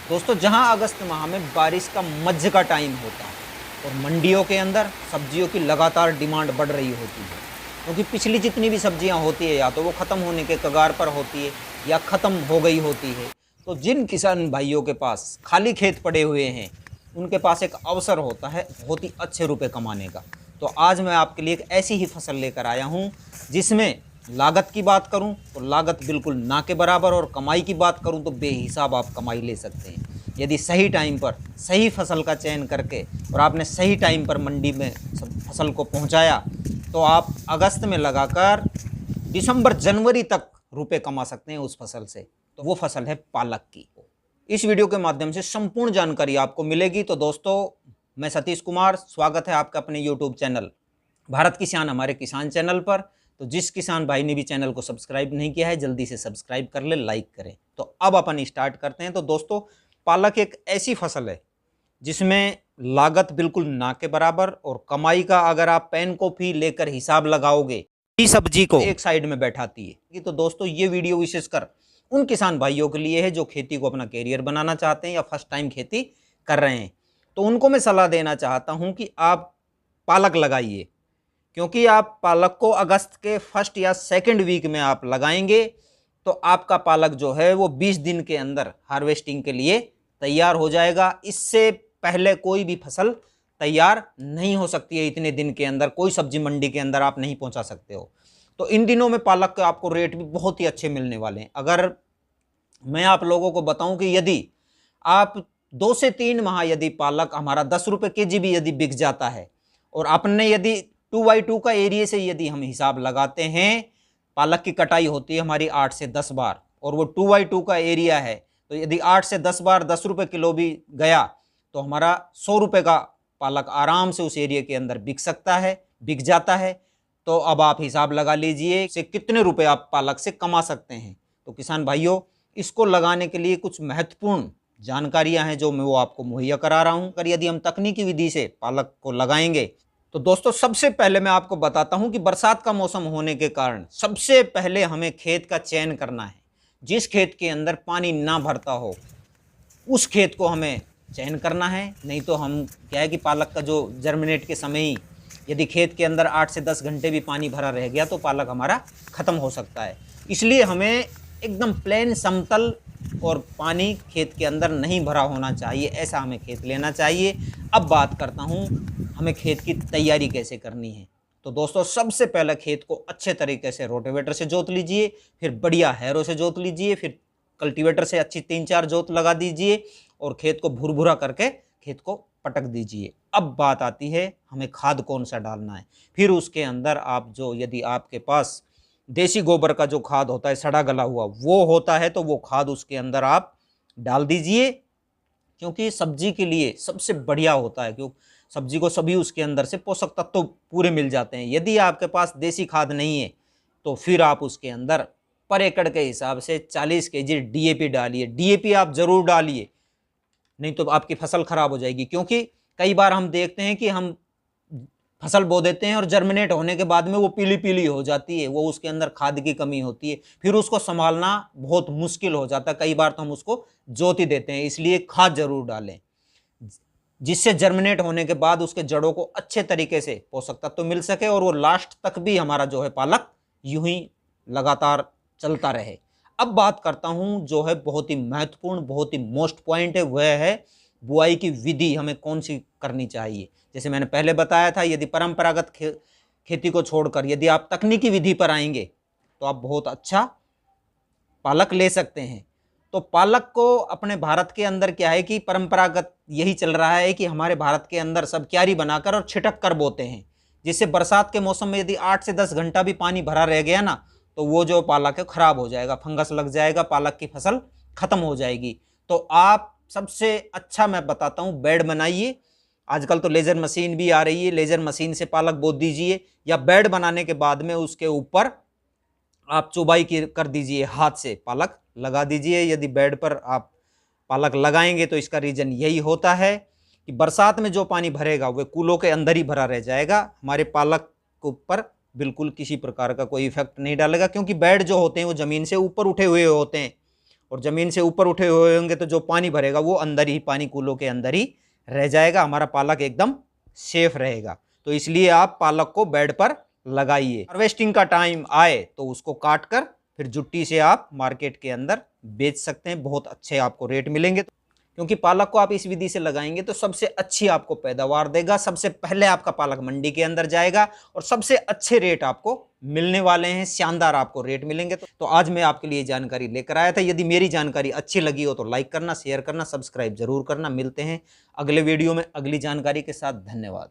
दोस्तों, जहां अगस्त माह में बारिश का मध्य का टाइम होता है और मंडियों के अंदर सब्जियों की लगातार डिमांड बढ़ रही होती है, क्योंकि पिछली जितनी भी सब्जियां होती है या तो वो ख़त्म होने के कगार पर होती है या ख़त्म हो गई होती है। तो जिन किसान भाइयों के पास खाली खेत पड़े हुए हैं, उनके पास एक अवसर होता है बहुत ही अच्छे रुपए कमाने का। तो आज मैं आपके लिए एक ऐसी ही फसल लेकर आया हूँ जिसमें लागत की बात करूं तो लागत बिल्कुल ना के बराबर, और कमाई की बात करूं तो बेहिसाब आप कमाई ले सकते हैं यदि सही टाइम पर सही फसल का चयन करके और आपने सही टाइम पर मंडी में फसल को पहुंचाया, तो आप अगस्त में लगाकर दिसंबर जनवरी तक रुपए कमा सकते हैं उस फसल से। तो वो फसल है पालक की। इस वीडियो के माध्यम से संपूर्ण जानकारी आपको मिलेगी। तो दोस्तों, मैं सतीश कुमार, स्वागत है आपका अपने यूट्यूब चैनल भारत की शान हमारे किसान चैनल पर। तो जिस किसान भाई ने भी चैनल को सब्सक्राइब नहीं किया है, जल्दी से सब्सक्राइब कर ले, लाइक करें। तो अब अपन स्टार्ट करते हैं। तो दोस्तों, पालक एक ऐसी फसल है जिसमें लागत बिल्कुल ना के बराबर और कमाई का अगर आप पेन कॉपी लेकर हिसाब लगाओगे, इस सब्जी को एक साइड में बैठाती है। तो दोस्तों, ये वीडियो विशेषकर उन किसान भाइयों के लिए है जो खेती को अपना कैरियर बनाना चाहते हैं या फर्स्ट टाइम खेती कर रहे हैं। तो उनको मैं सलाह देना चाहता हूं कि आप पालक लगाइए, क्योंकि आप पालक को अगस्त के फर्स्ट या सेकंड वीक में आप लगाएंगे तो आपका पालक जो है वो 20 दिन के अंदर हार्वेस्टिंग के लिए तैयार हो जाएगा। इससे पहले कोई भी फसल तैयार नहीं हो सकती है। इतने दिन के अंदर कोई सब्जी मंडी के अंदर आप नहीं पहुंचा सकते हो। तो इन दिनों में पालक के आपको रेट भी बहुत ही अच्छे मिलने वाले हैं। अगर मैं आप लोगों को बताऊं कि यदि आप 2 से 3 माह यदि पालक हमारा 10 रुपये केजी भी यदि बिक जाता है, और आपने यदि 2x2 का एरिया से यदि हम हिसाब लगाते हैं, पालक की कटाई होती है हमारी 8 से 10 बार, और वो 2x2 का एरिया है, तो यदि 8 से 10 बार 10 रुपये किलो भी गया तो हमारा 100 रुपये का पालक आराम से उस एरिया के अंदर बिक सकता है, बिक जाता है। तो अब आप हिसाब लगा लीजिए से कितने रुपए आप पालक से कमा सकते हैं। तो किसान भाइयों, इसको लगाने के लिए कुछ महत्वपूर्ण जानकारियां हैं जो मैं वो आपको मुहैया करा रहा हूं। अगर यदि हम तकनीकी विधि से पालक को लगाएंगे तो दोस्तों, सबसे पहले मैं आपको बताता हूं कि बरसात का मौसम होने के कारण सबसे पहले हमें खेत का चयन करना है। जिस खेत के अंदर पानी ना भरता हो उस खेत को हमें चयन करना है। नहीं तो हम क्या है कि पालक का जो जर्मिनेट के समय ही यदि खेत के अंदर 8 से 10 घंटे भी पानी भरा रह गया तो पालक हमारा ख़त्म हो सकता है। इसलिए हमें एकदम प्लेन समतल और पानी खेत के अंदर नहीं भरा होना चाहिए, ऐसा हमें खेत लेना चाहिए। अब बात करता हूँ हमें खेत की तैयारी कैसे करनी है। तो दोस्तों, सबसे पहले खेत को अच्छे तरीके से रोटेवेटर से जोत लीजिए, फिर बढ़िया हैरो से जोत लीजिए, फिर कल्टीवेटर से अच्छी 3-4 जोत लगा दीजिए और खेत को भुरभुरा करके खेत को पटक दीजिए। अब बात आती है हमें खाद कौन सा डालना है। फिर उसके अंदर आप जो यदि आपके पास देसी गोबर का जो खाद होता है सड़ा गला हुआ वो होता है, तो वो खाद उसके अंदर आप डाल दीजिए, क्योंकि सब्जी के लिए सबसे बढ़िया होता है। क्योंकि सब्जी को सभी उसके अंदर से पोषक तत्व तो पूरे मिल जाते हैं। यदि आपके पास देसी खाद नहीं है तो फिर आप उसके अंदर पर एकड़ के हिसाब से 40 केजी डीएपी डालिए। डीएपी आप जरूर डालिए, नहीं तो आपकी फसल खराब हो जाएगी। क्योंकि कई बार हम देखते हैं कि हम फसल बो देते हैं और जर्मिनेट होने के बाद में वो पीली पीली हो जाती है, वो उसके अंदर खाद की कमी होती है, फिर उसको संभालना बहुत मुश्किल हो जाता है। कई बार तो हम उसको जोत ही देते हैं। इसलिए खाद जरूर डालें, जिससे जर्मिनेट होने के बाद उसके जड़ों को अच्छे तरीके से पोषक तत्व तो मिल सके और वो लास्ट तक भी हमारा जो है पालक यूं ही लगातार चलता रहे। अब बात करता हूं जो है बहुत ही महत्वपूर्ण, बहुत ही मोस्ट पॉइंट है, वह है बुआई की विधि हमें कौन सी करनी चाहिए। जैसे मैंने पहले बताया था, यदि परंपरागत खेती को छोड़कर यदि आप तकनीकी विधि पर आएंगे तो आप बहुत अच्छा पालक ले सकते हैं। तो पालक को अपने भारत के अंदर क्या है कि परंपरागत यही चल रहा है कि हमारे भारत के अंदर सब क्यारी बनाकर और छिटक कर बोते हैं, जिससे बरसात के मौसम में यदि 8 से 10 घंटा भी पानी भरा रह गया ना तो वो जो पालक है खराब हो जाएगा, फंगस लग जाएगा, पालक की फसल खत्म हो जाएगी। तो आप सबसे अच्छा मैं बताता हूँ, बेड बनाइए। आजकल तो लेजर मशीन भी आ रही है, लेजर मशीन से पालक बो दीजिए, या बेड बनाने के बाद में उसके ऊपर आप चौबाई कर दीजिए, हाथ से पालक लगा दीजिए। यदि बेड पर आप पालक लगाएंगे तो इसका रीजन यही होता है कि बरसात में जो पानी भरेगा वह कूलों के अंदर ही भरा रह जाएगा, हमारे पालक के ऊपर बिल्कुल किसी प्रकार का कोई इफेक्ट नहीं डालेगा। क्योंकि बेड जो होते हैं वो जमीन से ऊपर उठे हुए होते हैं और ज़मीन से ऊपर उठे हुए होंगे तो जो पानी भरेगा वो अंदर ही, पानी कूलों के अंदर ही रह जाएगा, हमारा पालक एकदम सेफ रहेगा। तो इसलिए आप पालक को बेड पर लगाइए। हार्वेस्टिंग का टाइम आए तो उसको काट कर फिर जुट्टी से आप मार्केट के अंदर बेच सकते हैं, बहुत अच्छे आपको रेट मिलेंगे। क्योंकि पालक को आप इस विधि से लगाएंगे तो सबसे अच्छी आपको पैदावार देगा, सबसे पहले आपका पालक मंडी के अंदर जाएगा और सबसे अच्छे रेट आपको मिलने वाले हैं, शानदार आपको रेट मिलेंगे। तो आज मैं आपके लिए जानकारी लेकर आया था। यदि मेरी जानकारी अच्छी लगी हो तो लाइक करना, शेयर करना, सब्सक्राइब जरूर करना। मिलते हैं अगले वीडियो में अगली जानकारी के साथ। धन्यवाद।